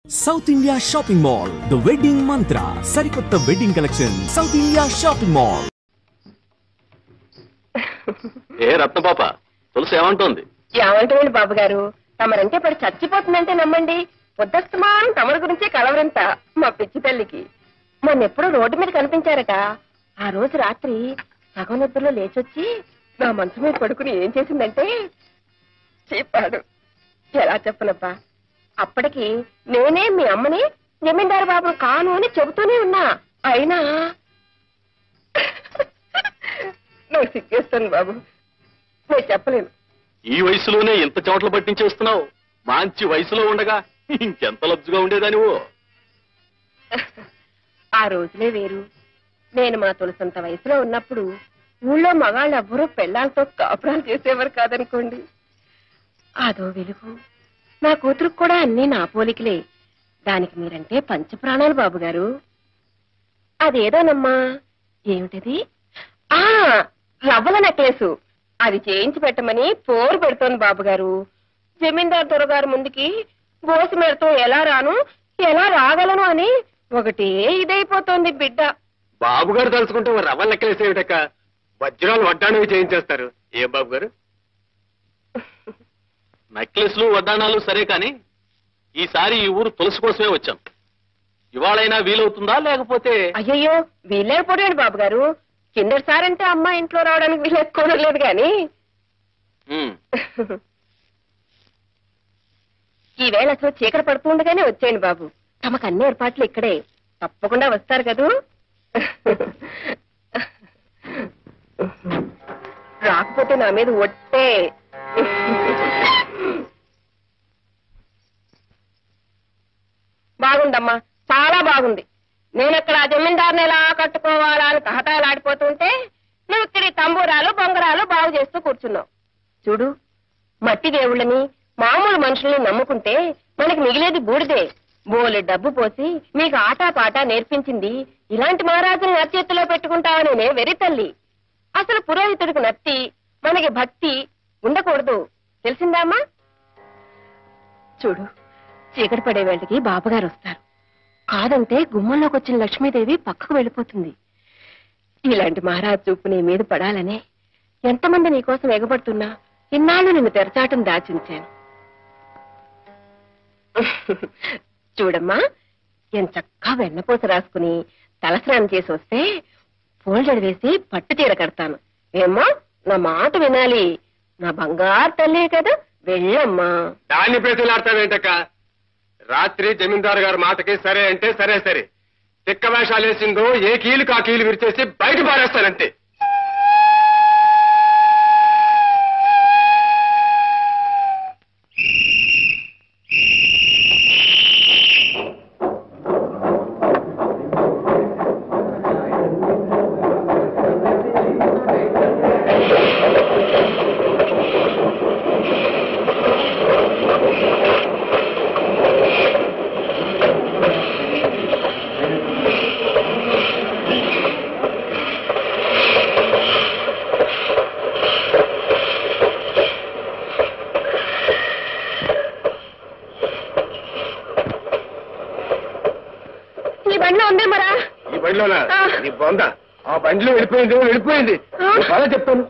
South India shopping mall the wedding Mantra సరికొత్త wedding collection south India shopping mall. ఏ రత్నపాప తులసి ఏమంటోంది? ఏమంటుంది బాబు గారు, తమరంటే ఇప్పుడు చచ్చిపోతుందంటే నమ్మండి. పొద్దస్తమానం తమరి గురించే కలవరంతా మా పిచ్చి తల్లికి. మొన్నెప్పుడు రోడ్డు మీద కనిపించారట. ఆ రోజు రాత్రి సగం నిద్రలో లేచొచ్చి నా మనసు మీద పడుకుని ఏం చేసిందంటే చెప్పాడు. ఎలా చెప్పనబ్బా, అప్పటికి నేనే మీ అమ్మని జమీందారు బాబు కాను అని చెబుతూనే ఉన్నా. అయినా నాకు సిగ్గేస్తాను బాబు, నేను చెప్పలేను. ఈ వయసులోనే ఇంత చోట్ల పట్టించేస్తున్నావు. మంచి వయసులో ఉండగా ఇంకెంత లబ్జుగా ఉండేదానివో. ఆ రోజులే వేరు. నేను మా తులసంత వయసులో ఉన్నప్పుడు ఊళ్ళో మగాళ్ళు ఎవ్వరూ పెళ్ళాలతో కాపురాలు చేసేవారు కాదనుకోండి. అదో వెలుగు. నా కూతురుకు కూడా అన్నీ నా పోలికలే. దానికి మీరంటే పంచప్రాణాలు బాబుగారు. అదేదోనమ్మా, ఏమిటది? ఆ రవ్వల నెక్లెసు. అది చేయించి పెట్టమని పోరు పెడుతోంది బాబుగారు. జమీందారు దొరగారు ముందుకి బోసి మెడతో ఎలా రాను ఎలా రాగలను అని ఒకటే ఇదైపోతోంది బిడ్డ. బాబుగారు తలుచుకుంటే రవ్వ లెక్కలేసేవిటక్క, వజ్రాలు వడ్డాణవి చేయించేస్తారు. ఏ బాబు గారు? నెక్లెస్లు వడ్డాణాలు సరే కాని ఈసారి ఈ ఊరు తులసి కోసమే వచ్చాం. ఇవాళైనా వీలవుతుందా లేకపోతే? అయ్యయ్యో, వీలేకపోయాడు బాబుగారు. కిందటిసారంటే అమ్మ ఇంట్లో రావడానికి వీలేసుకోవడం లేదు గాని ఈవేళ అసలు చీకటి పడుతూ ఉండగానే వచ్చేయండి బాబు. తమకు అన్ని ఏర్పాట్లు ఇక్కడే. తప్పకుండా వస్తారు కదూ. రాకపోతే నా మీద ఒట్టే. బాగుందమ్మా, చాలా బాగుంది. నేనక్కడ ఆ జమీందారుని ఎలా కట్టుకోవాలా అని తహతాలాడిపోతుంటే నువ్వు ఇక్కడి తంబూరాలు బొంగరాలు బాగు చేస్తూ కూర్చున్నావు. చూడు, మట్టి దేవుళ్ళని మామూలు మనుషుల్ని నమ్ముకుంటే మనకి మిగిలేది బూడిదే. బోలె డబ్బు పోసి మీకు ఆటా పాటా నేర్పించింది ఇలాంటి మహారాజుని నచ్చేత్తులో పెట్టుకుంటావనే వెరి తల్లి. అసలు పురోహితుడికి నత్తి మనకి భక్తి ఉండకూడదు, తెలిసిందామా? చూడు, చీకటి పడే వేళకి బాబుగారు వస్తారు. కాదంటే గుమ్మంలోకి వచ్చిన లక్ష్మీదేవి పక్కకు వెళ్ళిపోతుంది. ఇలాంటి మహారాజు చూపు నీ మీద పడాలనే ఎంతమంది నీకోసం ఎగబడుతున్నా ఇన్నాళ్ళు నిన్ను తెరచాటం దాచించాను. చూడమ్మా, ఎంచక్కా వెన్నపూస రాసుకుని తలస్నానం చేసి వస్తే ఫోల్డర్ వేసి పట్టు చీర కడతాను. ఏమ్మా, నా మాట వినాలి. నా బంగారు తల్లి కదా, వెళ్ళమ్మా. దాన్ని ప్రతిలాడతావేంటక్క? రాత్రి జమీందారు గారి మాటకి సరే అంటే సరే సరే. తిక్క వేషాలు వేసిందో ఏ కీలుకి ఆ కీలు విరిచేసి బయట పారేస్తానంతే. నీ బొంద ఆ బండిలో వెళ్ళిపోయింది. బాగా చెప్తాను.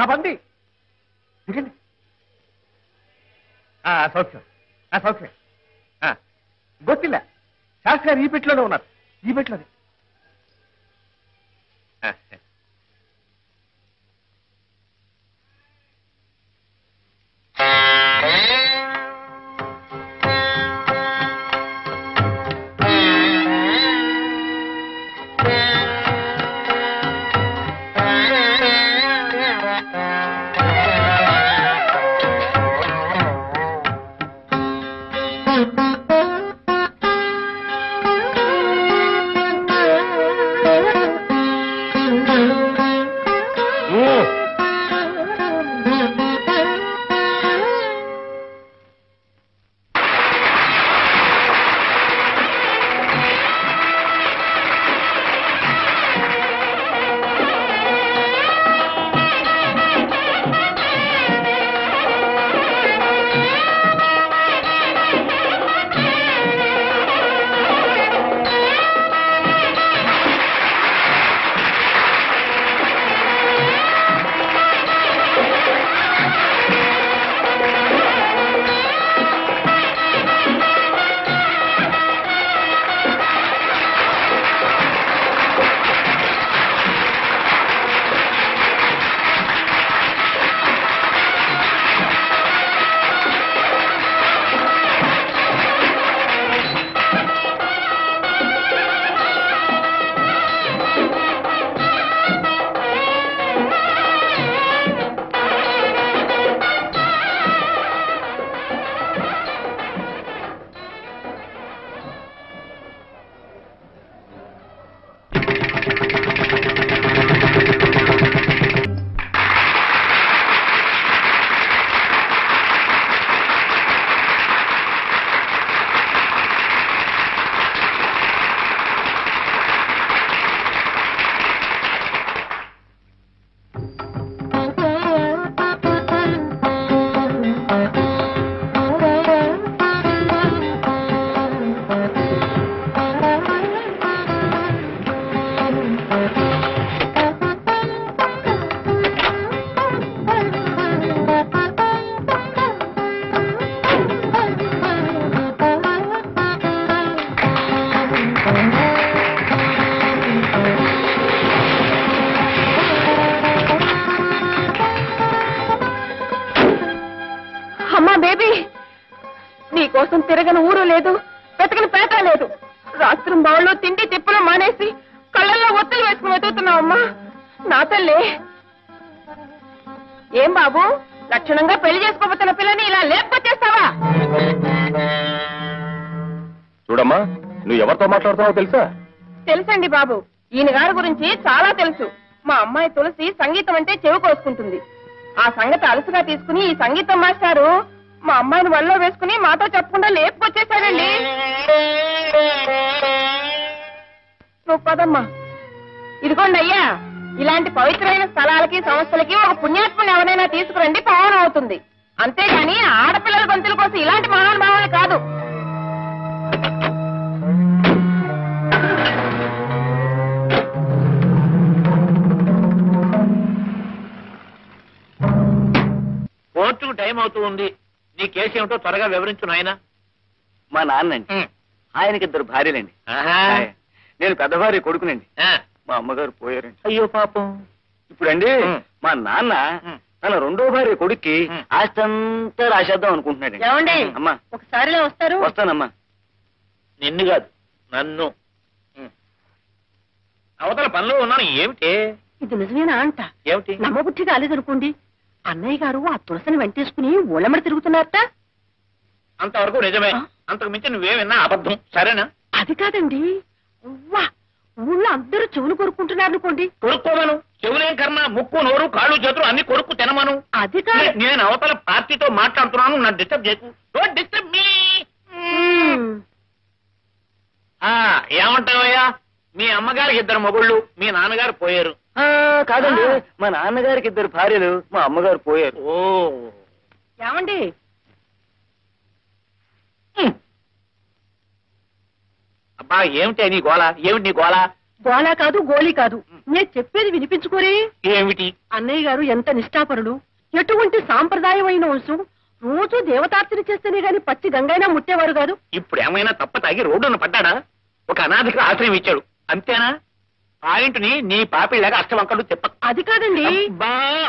నా బండి దిగండి. సౌఖ్యం సౌఖ్యం. ಗೊತ್ತಿಲ್ಲ, శాస్త్రి గారు ఈ పెట్టిలోనే ఉన్నారు. ఈ పెట్టిలోనే. నీకోసం తిరగని ఊరు లేదు, వెతకని పేట లేదు. రాత్రి బావుల్లో తిండి తిప్పులు మానేసి కళ్ళల్లో ఒత్తులు వేసుకుని వెతుకుతున్నావమ్మా. నా తల్లి, ఏం బాబు లక్షణంగా పెళ్లి చేసుకోబోతున్న పిల్లని ఇలా లేపుకొచ్చేస్తావా? చూడమ్మా, నువ్వు ఎవరితో మాట్లాడుతున్నావో తెలుసా? తెలుసండి బాబు, ఈయన గారి గురించి చాలా తెలుసు. మా అమ్మాయి తులసి సంగీతం అంటే చెవి కోసుకుంటుంది. ఆ సంగతి అలసుగా తీసుకుని ఈ సంగీతం మాస్టారు మా అమ్మాయిని వల్ల వేసుకుని మాతో చెప్పకుండా లేపుకొచ్చేశాడండి. నువ్వు పదమ్మా. ఇదిగోండి అయ్యా, ఇలాంటి పవిత్రమైన స్థలాలకి సంస్థలకి ఒక పుణ్యాత్ముని ఎవరైనా తీసుకురండి, పవనం అవుతుంది. అంతేగాని ఆడపిల్లల గొంతుల కోసం ఇలాంటి మహానుభావాలు కాదు. కోర్టుకు టైం అవుతూ ఉంది. నీ కేసు ఏమిటో త్వరగా వివరించు నాయన. మా నాన్నండి, ఆయనకి 2 భార్యలండి. నేను పెద్ద భార్య కొడుకునండి. మా అమ్మగారు పోయారండి. అయ్యో పాపం. ఇప్పుడండి మా నాన్న తన 2వ భార్య కొడుక్కి ఆస్తంతా రాసేద్దాం అనుకుంటున్నాడు. ఏమండి అమ్మా, ఒకసారిలో వస్తారు? వస్తానమ్మా. నిన్ను కాదు, నన్ను. అవతల పనిలో ఉన్నాను. ఏమిటి ఇది? నిజమేనా అంట? ఏమిటి? నమ్మబుద్ధి కాలేదనుకోండి. అన్నయ్య గారు ఆ తులసిని వెంటేసుకుని ఊళ్ళమడి తిరుగుతున్నారట. అంతవరకు నిజమే. అంతకు మించి నువ్వేమన్నా అబద్ధం. సరేనా? అది కాదండి, ఊళ్ళో అందరూ చెవులు కొరుక్కుంటున్నారు అనుకోండి. కొరుక్కోమను. చెవులేం కర్మ, ముక్కు నోరు కాళ్ళు చేతులు అన్ని కొరుక్కు తినమను. అది కాదు. నేను అవతల పార్టీతో మాట్లాడుతున్నాను, నన్ను డిస్టర్బ్ చేయకు. Don't disturb me. ఏమంటావయ్యా? మీ అమ్మగారికి 2 మొగుళ్ళు, మీ నాన్నగారు పోయారు. కాదండి, మా నాన్నగారికి 2 భార్యలు, మా అమ్మగారు పోయారు. ఓ, ఏమండి? అబ్బా ఏమిటి నీ గోళ? ఏమిటి నీ గోళ? గోళా కాదు గోళీ కాదు, నేను చెప్పేది వినిపించుకోరే. ఏమిటి? అన్నయ్య గారు ఎంత నిష్ఠాపరుడు, ఎటువంటి సాంప్రదాయమైన వంశం. రోజు దేవతార్చన చేస్తేనే గాని పచ్చి గంగైనా ముట్టేవారు కాదు. ఇప్పుడు ఏమైనా తప్ప తాగి రోడ్డున పడ్డాడా? ఒక అనాథకి ఆశ్రయం ఇచ్చాడు అంతేనా? పాయింట్ని నీ పాపిళ్ళగా అష్టవంకలు చెప్ప. అది కాదండి.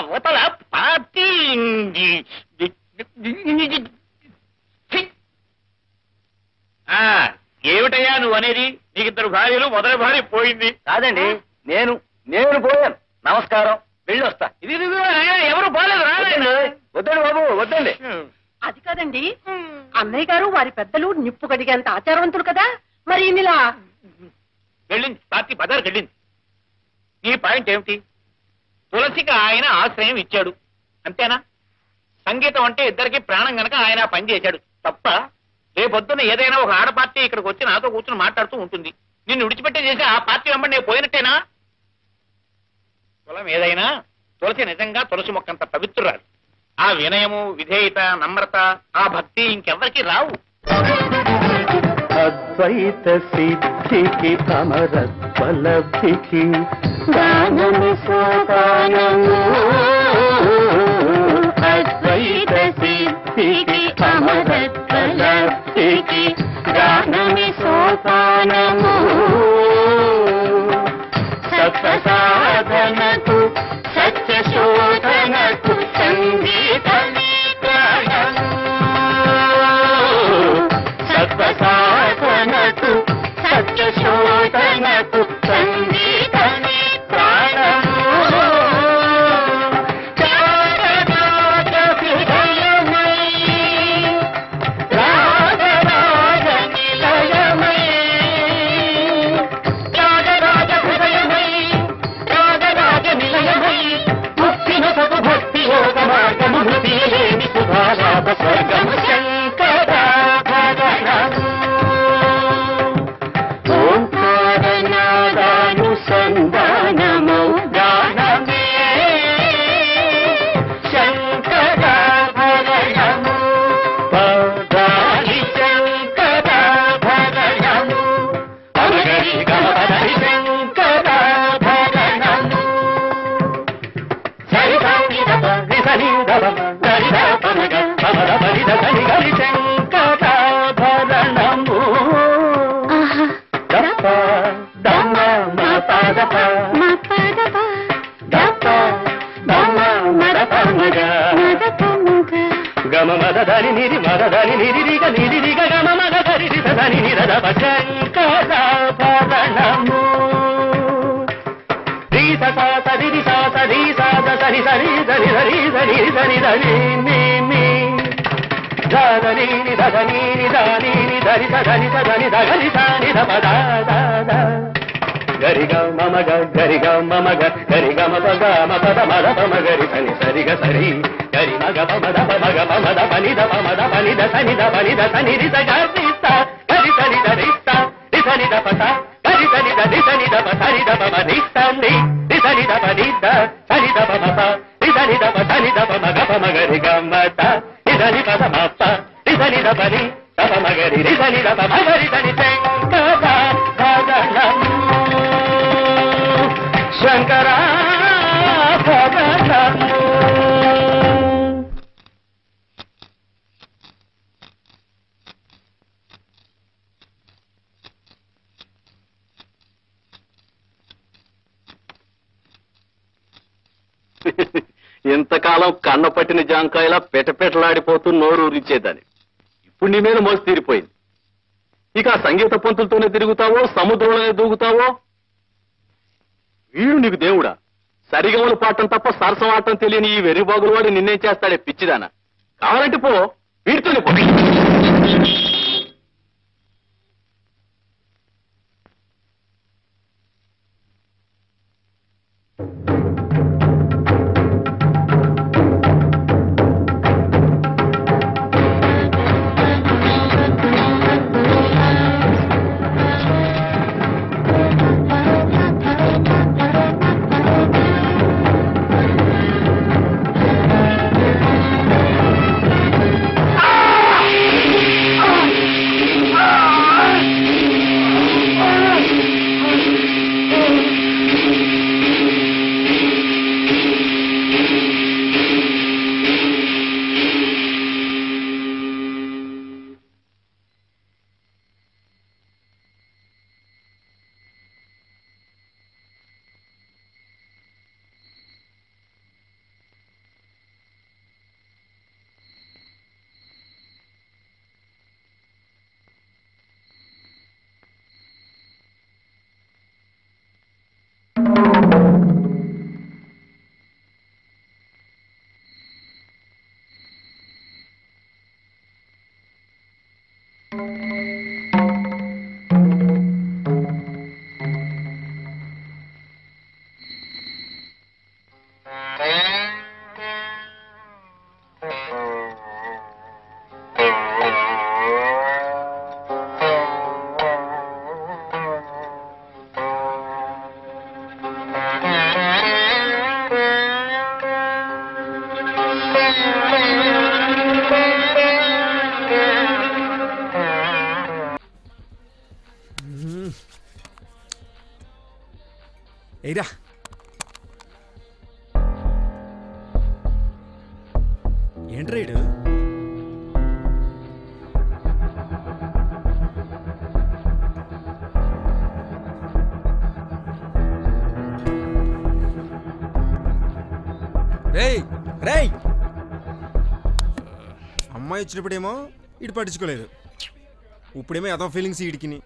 అవతల పార్టీ ఏమిటయ్యా నువ్వు అనేది? నీకు 2 భార్యలు, మొదటి భార్య పోయింది. కాదండి, నేను పోయాను. నమస్కారం, వెళ్ళొస్తా. ఇది ఎవరు పోలేదు. వద్దండి బాబు, వద్దండి. అది కాదండి, అన్నయ్య గారు వారి పెద్దలు నిప్పు కడిగేంత ఆచారవంతులు కదా, మరి ఇన్నిలా వెళ్ళింది. పార్టీ బజార్కి వెళ్ళింది. నీ పాయింట్ ఏమిటి? తులసికి ఆయన ఆశ్రయం ఇచ్చాడు అంతేనా? సంగీతం అంటే ఇద్దరికి ప్రాణం గనక ఆయన పని చేశాడు తప్ప, రేపొద్దున ఏదైనా ఒక ఆడ పార్టీ ఇక్కడికి వచ్చి నాతో కూర్చొని మాట్లాడుతూ ఉంటుంది. నిన్ను విడిచిపెట్టే చేసి ఆ పార్టీ వెంబడి నేను పోయినట్టేనా? కులం ఏదైనా తులసి నిజంగా తులసి మొక్కంత పవిత్రురాలు. ఆ వినయము, విధేయత, నమ్రత, ఆ భక్తి ఇంకెవ్వరికి రావు. అద్వైత సిద్ధికి అమరత్వలబ్ధికి గానము సోపానము. అద్వైత సిద్ధికి అమరత్వలబ్ధికి గానమి సోపానము. సత్వ సాధనకు సత్య శోధనకు సంగీతమే ప్రాణము. సత్వ సాధనకు సత్య శోధనకు సంగీతమే ప్రాణము. రాగరాగ హృదయమై రాగరాగ నిలయమై రాగరాగ హృదయమై రాగరాగ నిలయమై ముక్తిన సతు భక్తి యోగ మార్గము మృతిలేని సుధాలాభ స్వర్గము శంకరాభరణము. ఓంకారనాదానుసంధానమౌ గానమే శంకరాభరణము. పదాని శంకరాభరణము. పమగరి గమపదని శంకరాభరణము. సరిధనిదప నిధనిదప గరిధ పమగ పమద పరిద సని గరి శంకరాభరణము. దప్ప దమ్మ మపదప మపదప దప్ప దమ్మ మదప మగ గమ మద ధని నిరి మద ధని నిరి రిగ గమ మద ధరి రిద ధని నిరదప శంకరాభరణము. రీ స స రి రి స స రి స ద సరి సరి ధని ధరి ధని ధని ధని ని ని ధని ని ధని ని ధని ని ధరి ధని ధని ధని ధని ధప ద ద ద గరి గ మమ గ గరి గ మమ గ గరి గ మ ప గ మ ప ద మ ద ప మ గరి సని సరి గ సరి గరి మ గ ప మ ద ప మ గ ప మ ద ప ని ద ప మ ద ప ని ద సని ద ప ని ద సని రి స గ రి స గరి సని ద రి స రి సని ద ప స గరి సని ద రి సని ద ప సని ద ప మ రి స ని రి సని ద ప ని ద సని ద ప మ ప రి సని ద ప సని ద ప మ గ ప మ గరి గ మ త రి సని ప ద మ ప రి సని ద ప ని ద ప మ గరి రి సని ద ప మ గరి సని శంకరాభరణము. శంకరాభరణము. ఇంతకాలం కన్న పట్టిన జాంకాయలా పెటపెటలాడిపోతూ నోరు ఊరించేదాన్ని. ఇప్పుడు నీ మీద మోసి తీరిపోయింది. ఇక ఆ సంగీత పంతులతోనే తిరుగుతావో, సముద్రంలోనే దూకుతావో. వీడు నీకు దేవుడా? సరిగమలు పాడటం తప్ప సరసం ఆడటం తెలియని ఈ వెర్రిబాగులు వాడు నిన్నేం చేస్తాడే పిచ్చిదానా? కావాలంటే పో, వీడితోనే పో. ఎయిరా ఏంటి రైడు రేయ్ రేయ్ అమ్మాయి వచ్చినప్పుడేమో ఇటు పట్టించుకోలేదు, ఇప్పుడేమో ఏదో ఫీలింగ్స్ ఇడికిని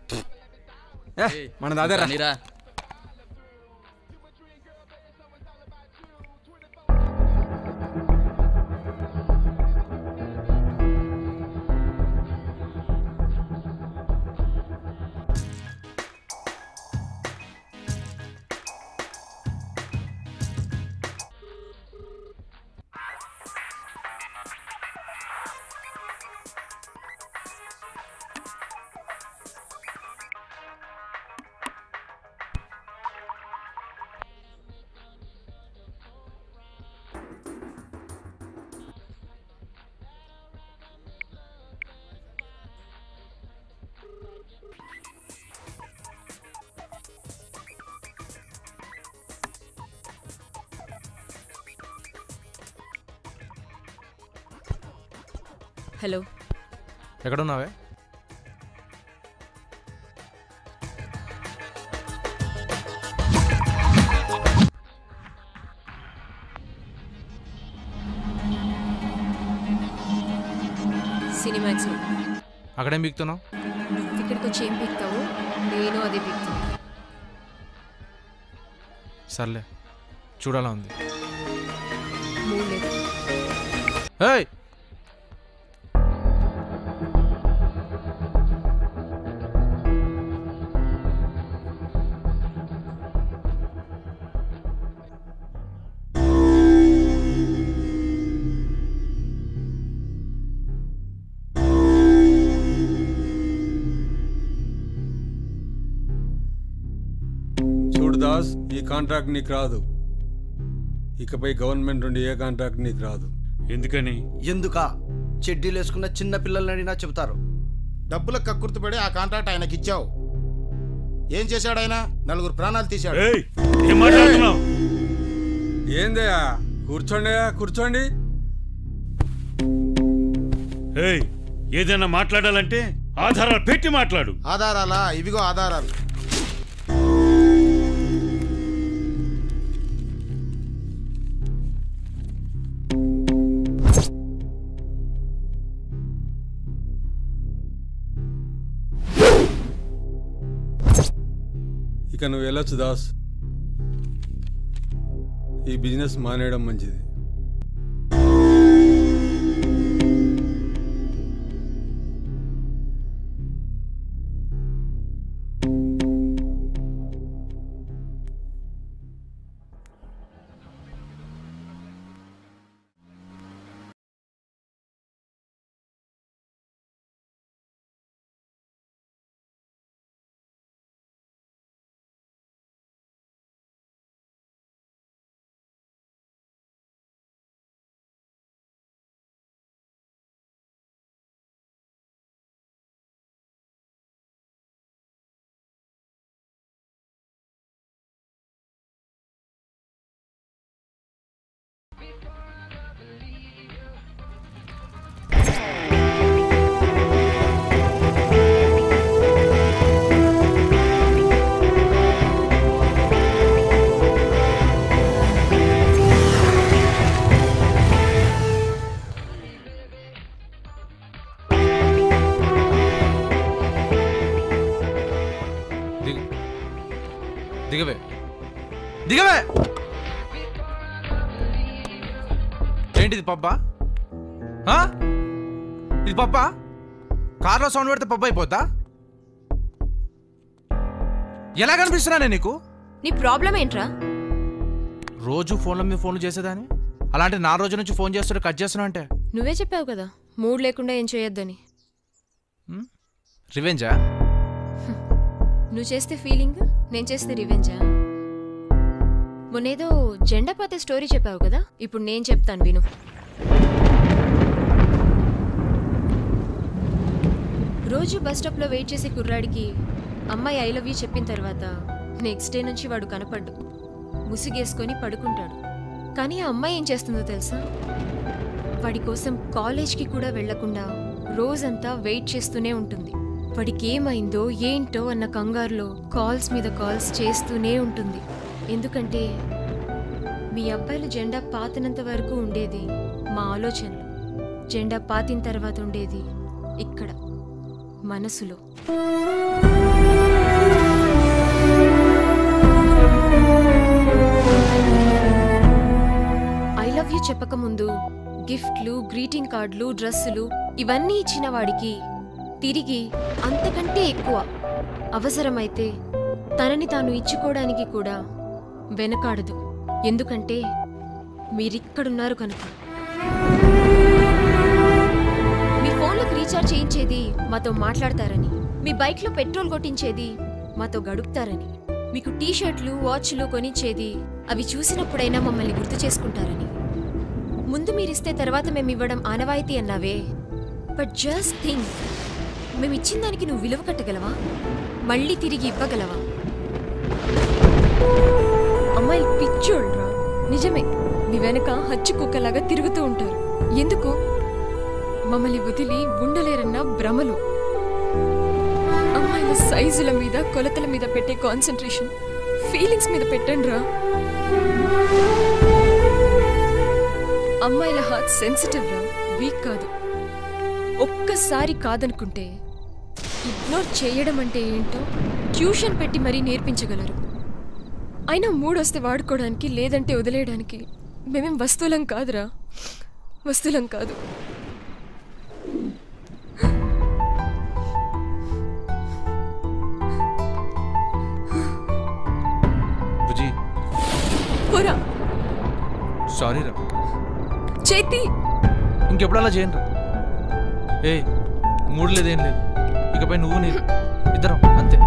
మన దాదారా. హలో, ఎక్కడున్నావే? సినిమాక్స్. అక్కడేం పీకుతున్నావు? నువ్వు ఇక్కడికి వచ్చి ఏం పీక్తావు? నేను అదే పీక్తాను. సర్లే, చూడాలా ఉంది. మూలేదు. ఏయ్, దాస్, ఈ కాంట్రాక్ట్ నీకు రాదు. ఇకపై గవర్నమెంట్ నుండి ఏ కాంట్రాక్ట్ నీకు రాదు. ఎందుకని? ఎందుకా? చెడ్డీలు వేసుకున్న చిన్న పిల్లల్ని అడిగినా చెబుతారు. డబ్బుల కక్కుర్తిపడి ఆ కాంట్రాక్ట్ ఆయనకి ఇచ్చావు. ఏం చేశాడు ఆయన? 4 ప్రాణాలు తీశాడు. ఏందయ్యా? కూర్చోండి. ఏదైనా మాట్లాడాలంటే ఆధారాలు పెట్టి మాట్లాడు. ఆధారాలా? ఇవిగో ఆధారాలు. ఇక నువ్వు వెళ్ళొచ్చు దాస్. ఈ బిజినెస్ మానేయడం మంచిది. దిగవే. ఏంటిది పబ్బా? ఇది పబ్బా? కార్లో సౌండ్ పెడితే పబ్బా అయిపోతా? ఎలా కనిపిస్తున్నా నేను నీకు? నీ ప్రాబ్లం ఏంట్రా? రోజు ఫోన్ల మీద ఫోన్లు చేసేదాన్ని, అలాంటి నా రోజు నుంచి ఫోన్ చేస్తుంటే కట్ చేస్తున్నా అంటే? నువ్వే చెప్పావు కదా మూడ్ లేకుండా ఏం చేయొద్దని. రివెంజా? నువ్వు చేస్తే ఫీలింగ్, నేను చేస్తే రివెంజా? మొన్నేదో జెండా పాతే స్టోరీ చెప్పావు కదా, ఇప్పుడు నేను చెప్తాను విను. రోజు బస్ స్టాప్లో వెయిట్ చేసే కుర్రాడికి అమ్మాయి ఐ లవ్ యూ చెప్పిన తర్వాత నెక్స్ట్ డే నుంచి వాడు కనపడ్డు. ముసుగేసుకొని పడుకుంటాడు. కానీ ఆ అమ్మాయి ఏం చేస్తుందో తెలుసా? వాడి కోసం కాలేజ్కి కూడా వెళ్లకుండా రోజంతా వెయిట్ చేస్తూనే ఉంటుంది. వాడికి ఏమైందో ఏంటో అన్న కంగారులో కాల్స్ మీద కాల్స్ చేస్తూనే ఉంటుంది. ఎందుకంటే మీ అబ్బాయిలు జెండా పాతినంత వరకు ఉండేది మా ఆలోచనలో, జెండా పాతిన తర్వాత ఉండేది ఇక్కడ మనసులో. ఐ లవ్ యూ చెప్పకముందు గిఫ్ట్లు, గ్రీటింగ్ కార్డులు, డ్రెస్సులు ఇవన్నీ ఇచ్చిన వాడికి తిరిగి అంతకంటే ఎక్కువ అవసరమైతే తనని తాను ఇచ్చుకోవడానికి కూడా వెనకాడదు. ఎందుకంటే మీరిక్కడున్నారు కనుక. మీ ఫోన్లకు రీఛార్జ్ చేయించేది మాతో మాట్లాడతారని, మీ బైక్లో పెట్రోల్ కొట్టించేది మాతో గడుపుతారని, మీకు టీషర్ట్లు, వాచ్లు కొనిచ్చేది అవి చూసినప్పుడైనా మమ్మల్ని గుర్తు చేసుకుంటారని. ముందు మీరిస్తే తర్వాత మేమివ్వడం ఆనవాయితీ అన్నావే. బట్ జస్ట్ థింక్, మేమిచ్చిన దానికి నువ్వు విలువ కట్టగలవా? మళ్ళీ తిరిగి ఇవ్వగలవా? అమ్మాయిలు పిచ్చోళ్ళరా. నిజమే, మీ వెనక హచ్చు కుక్కలాగా తిరుగుతూ ఉంటారు. ఎందుకు? మమ్మల్ని వదిలి ఉండలేరన్న భ్రమలు. అమ్మాయిల సైజుల మీద, కొలతల మీద పెట్టే కాన్సన్ట్రేషన్ ఫీలింగ్స్ మీద పెట్టండి రా. అమ్మాయిల హార్ట్ సెన్సిటివ్ రా, వీక్ కాదు. ఒక్కసారి కాదనుకుంటే ఇగ్నోర్ చేయడం అంటే ఏంటో ట్యూషన్ పెట్టి మరీ నేర్పించగలరు. అయినా మూడొస్తే వాడుకోవడానికి, లేదంటే వదిలేయడానికి మేమేం వస్తువులం కాదురా, వస్తువులం కాదు. బుజ్జి పోరా. సారీ రా. చేతి ఇంకెప్పుడు అలా చేయండి రా. ఏ మూడు లేదేం లేదు, ఇకపై నువ్వు నేను ఇద్దరం అంతే,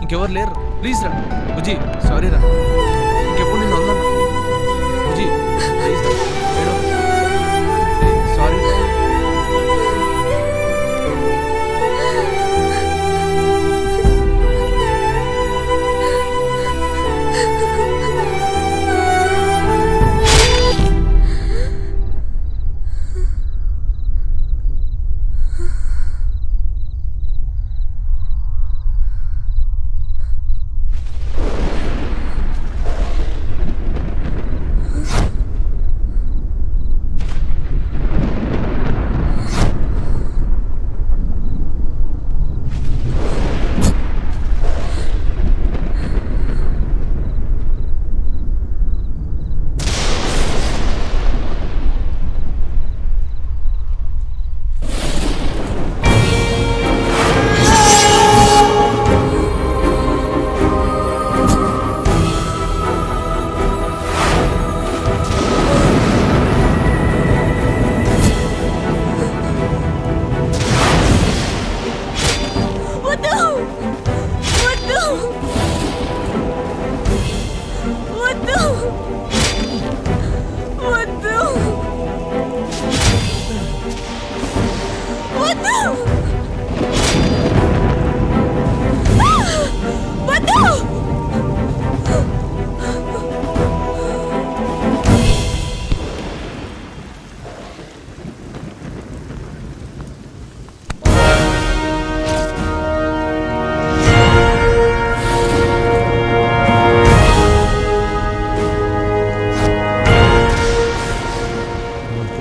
ఇంకెవరు లేరు. ప్లీజ్ రా బుజ్జి, సారీ రా. ఇంకెప్పుడు నిన్ను వదలను బుజ్జి, ప్లీజ్ రా. సారీ.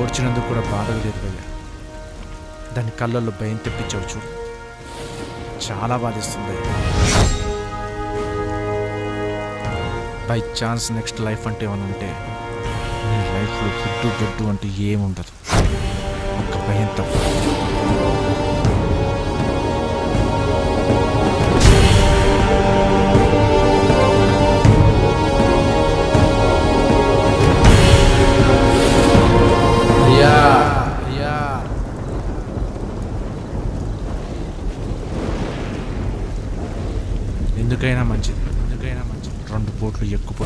వచ్చినందుకు కూడా బాధగా లేదు భయ్యా. దాని కళ్ళల్లో భయం తెప్పించావు చూడు, చాలా బాధిస్తుంది. బై ఛాన్స్ నెక్స్ట్ లైఫ్ అంటే ఏమైనా ఉంటే నీ లైఫ్లో ఫుడ్డు బొడ్డు అంటే ఏముండదు, ఒక్క భయం తప్ప. ఎందుకైనా మంచిది, ఎందుకైనా మంచిది 2 పూట్లు ఎక్కువ.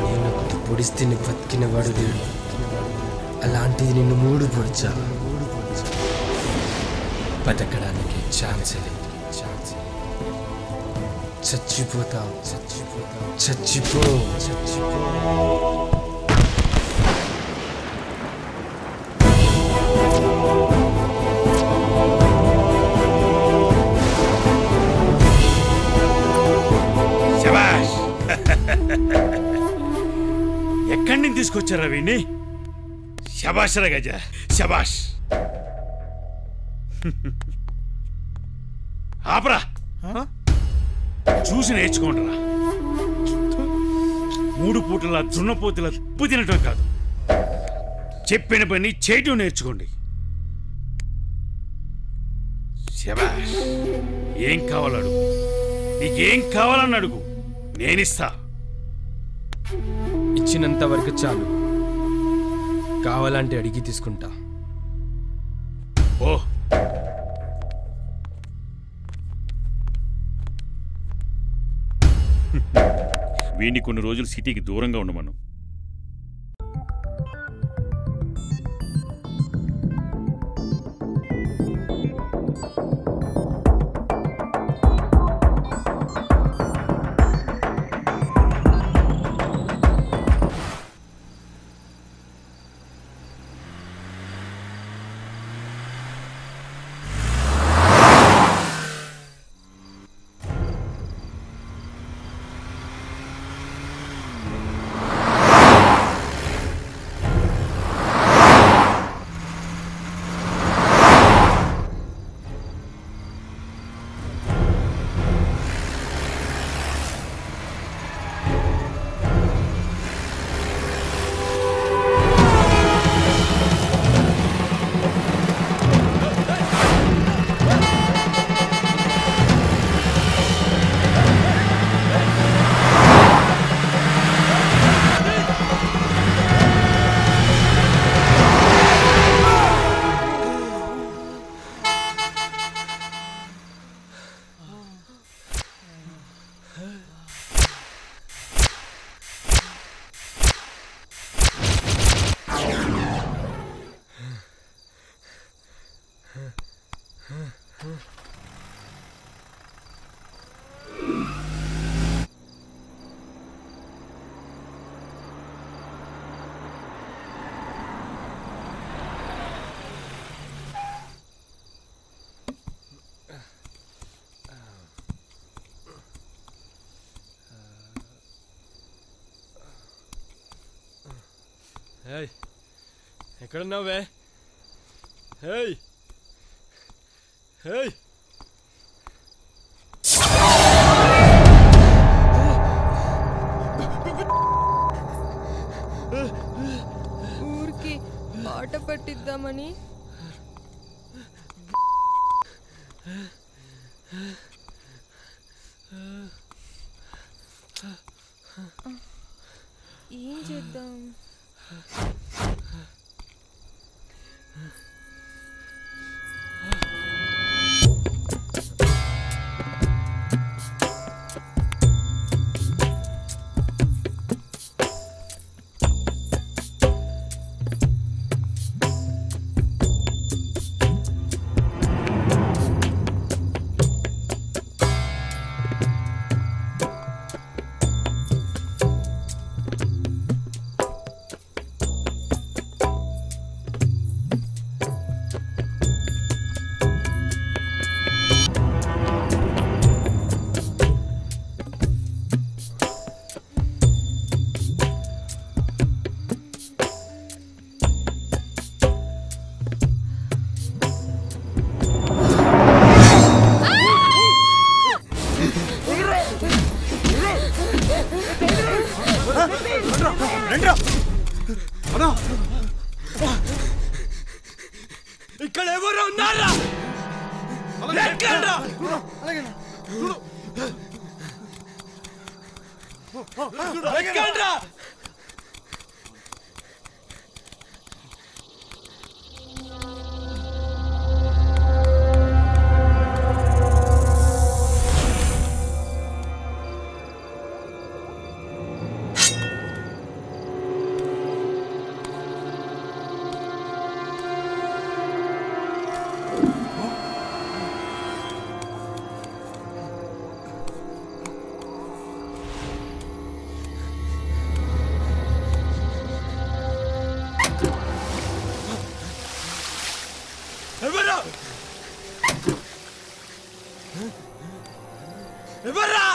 నేను పొడిస్తే బతికిన వాడు లేడు, అలాంటిది నిన్ను మూడు పొడిచా. బతకడానికి ఛాన్స్ లేదు. చచ్చిపోతావు. చచ్చిపో. శభాష్. ఎక్కడి నుంచి తీసుకొచ్చారా వీణ్ణి? శభాష్ రా గజ, శభాష్. ఆపరా, చూసి నేర్చుకోండిరా. 3 పూటల దున్నపోతుల ఉప్పు తినటం కాదు, చెప్పిన పని చేయటం నేర్చుకోండి. శభాష్. ఏం కావాలో అడుగు, నీకేం కావాలని అడుగు, నేనిస్తా. ఇచ్చినంత వరకు చాలు, కావాలంటే అడిగి తీసుకుంటా. ఓ వీడిని కొన్ని రోజులు సిటీకి దూరంగా ఉండమను. ఎక్కడున్నావే? హేయ్ హేయ్, ఊరికి ఆట పట్టిద్దామని ఏం చేద్దాం? ఇక్కడ ఎవరు ఉన్నారా? ఎవర్రా